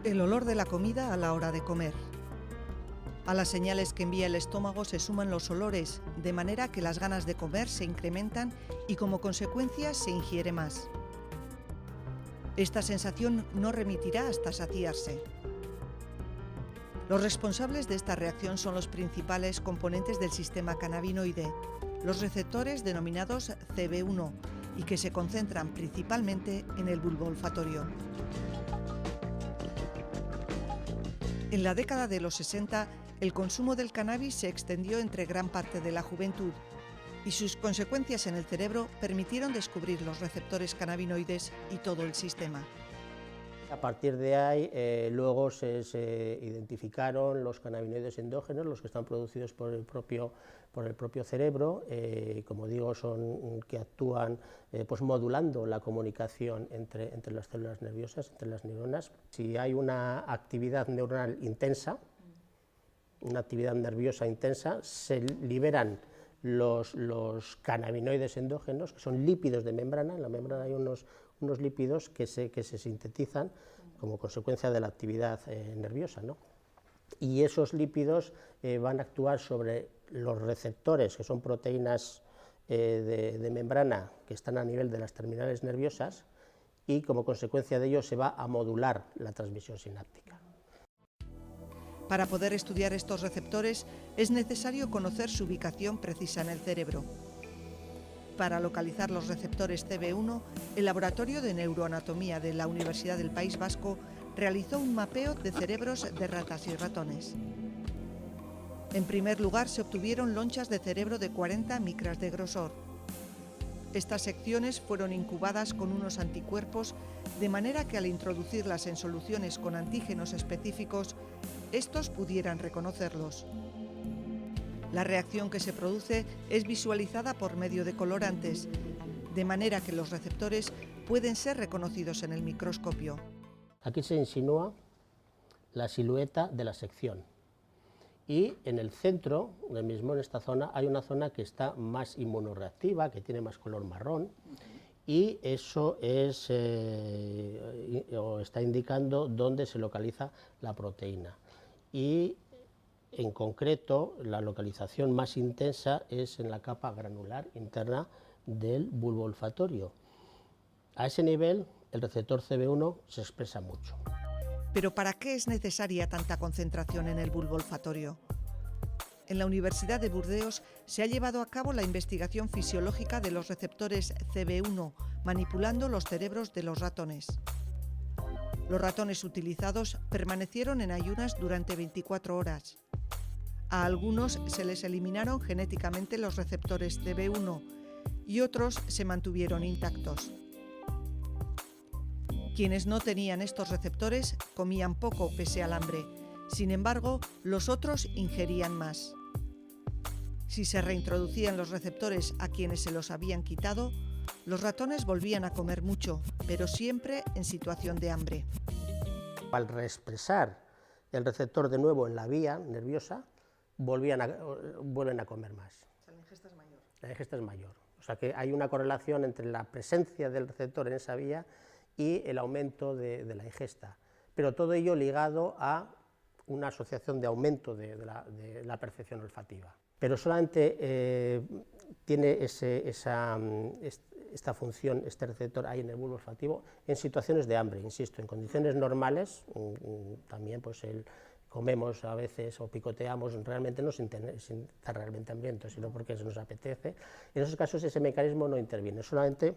El olor de la comida a la hora de comer. A las señales que envía el estómago se suman los olores, de manera que las ganas de comer se incrementan y como consecuencia se ingiere más. Esta sensación no remitirá hasta saciarse. Los responsables de esta reacción son los principales componentes del sistema cannabinoide, los receptores denominados CB1, y que se concentran principalmente en el bulbo olfatorio. En la década de los 60, el consumo del cannabis se extendió entre gran parte de la juventud y sus consecuencias en el cerebro permitieron descubrir los receptores cannabinoides y todo el sistema. A partir de ahí, luego se identificaron los cannabinoides endógenos, los que están producidos por el propio cerebro, como digo, son que actúan pues modulando la comunicación entre las células nerviosas, entre las neuronas. Si hay una actividad neuronal intensa, una actividad nerviosa intensa, se liberan los cannabinoides endógenos, que son lípidos de membrana. En la membrana hay unos lípidos que se sintetizan como consecuencia de la actividad nerviosa, ¿no? Y esos lípidos van a actuar sobre los receptores, que son proteínas de membrana que están a nivel de las terminales nerviosas, y como consecuencia de ello se va a modular la transmisión sináptica. Para poder estudiar estos receptores es necesario conocer su ubicación precisa en el cerebro. Para localizar los receptores CB1, el Laboratorio de Neuroanatomía de la Universidad del País Vasco realizó un mapeo de cerebros de ratas y ratones. En primer lugar, se obtuvieron lonchas de cerebro de 40 micras de grosor. Estas secciones fueron incubadas con unos anticuerpos, de manera que al introducirlas en soluciones con antígenos específicos, estos pudieran reconocerlos. La reacción que se produce es visualizada por medio de colorantes, de manera que los receptores pueden ser reconocidos en el microscopio. Aquí se insinúa la silueta de la sección, y en el centro, mismo en esta zona, hay una zona que está más inmunorreactiva, que tiene más color marrón, y eso es, está indicando dónde se localiza la proteína. Y en concreto, la localización más intensa es en la capa granular interna del bulbo olfatorio. A ese nivel, el receptor CB1 se expresa mucho. ¿Pero para qué es necesaria tanta concentración en el bulbo olfatorio? En la Universidad de Burdeos se ha llevado a cabo la investigación fisiológica de los receptores CB1, manipulando los cerebros de los ratones. Los ratones utilizados permanecieron en ayunas durante 24 horas. A algunos se les eliminaron genéticamente los receptores CB1 y otros se mantuvieron intactos. Quienes no tenían estos receptores comían poco pese al hambre. Sin embargo, los otros ingerían más. Si se reintroducían los receptores a quienes se los habían quitado, los ratones volvían a comer mucho, pero siempre en situación de hambre. Al reexpresar el receptor de nuevo en la vía nerviosa, vuelven a comer más. O sea, la ingesta es mayor. La ingesta es mayor. O sea que hay una correlación entre la presencia del receptor en esa vía y el aumento de la ingesta. Pero todo ello ligado a una asociación de aumento de la percepción olfativa. Pero solamente tiene esta función, este receptor ahí en el bulbo olfativo, en situaciones de hambre, insisto. En condiciones normales, también pues comemos a veces o picoteamos realmente no sin estar realmente hambrientos, sino porque se nos apetece. En esos casos ese mecanismo no interviene, solamente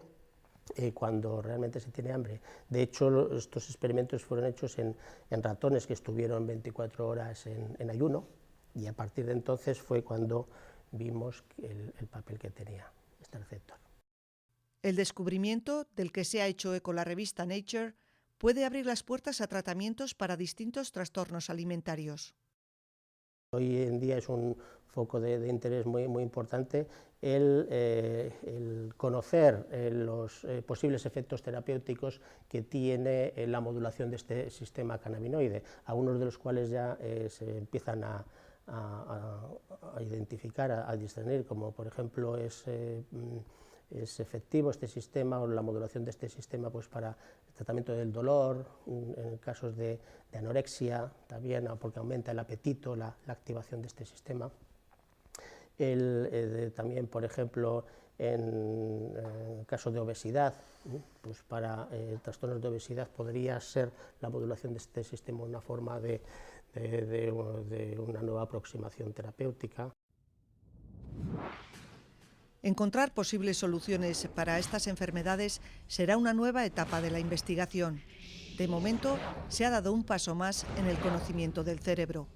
cuando realmente se tiene hambre. De hecho, estos experimentos fueron hechos en ratones que estuvieron 24 horas en ayuno, y a partir de entonces fue cuando vimos el papel que tenía este receptor. El descubrimiento, del que se ha hecho eco la revista Nature, puede abrir las puertas a tratamientos para distintos trastornos alimentarios. Hoy en día es un foco de interés muy importante el conocer los posibles efectos terapéuticos que tiene la modulación de este sistema cannabinoide, algunos de los cuales ya se empiezan a identificar, a discernir, como por ejemplo es es efectivo este sistema, o la modulación de este sistema pues para el tratamiento del dolor, en casos de anorexia también, porque aumenta el apetito, la activación de este sistema. También, por ejemplo, en caso de obesidad, pues para trastornos de obesidad podría ser la modulación de este sistema una forma de una nueva aproximación terapéutica. Encontrar posibles soluciones para estas enfermedades será una nueva etapa de la investigación. De momento, se ha dado un paso más en el conocimiento del cerebro.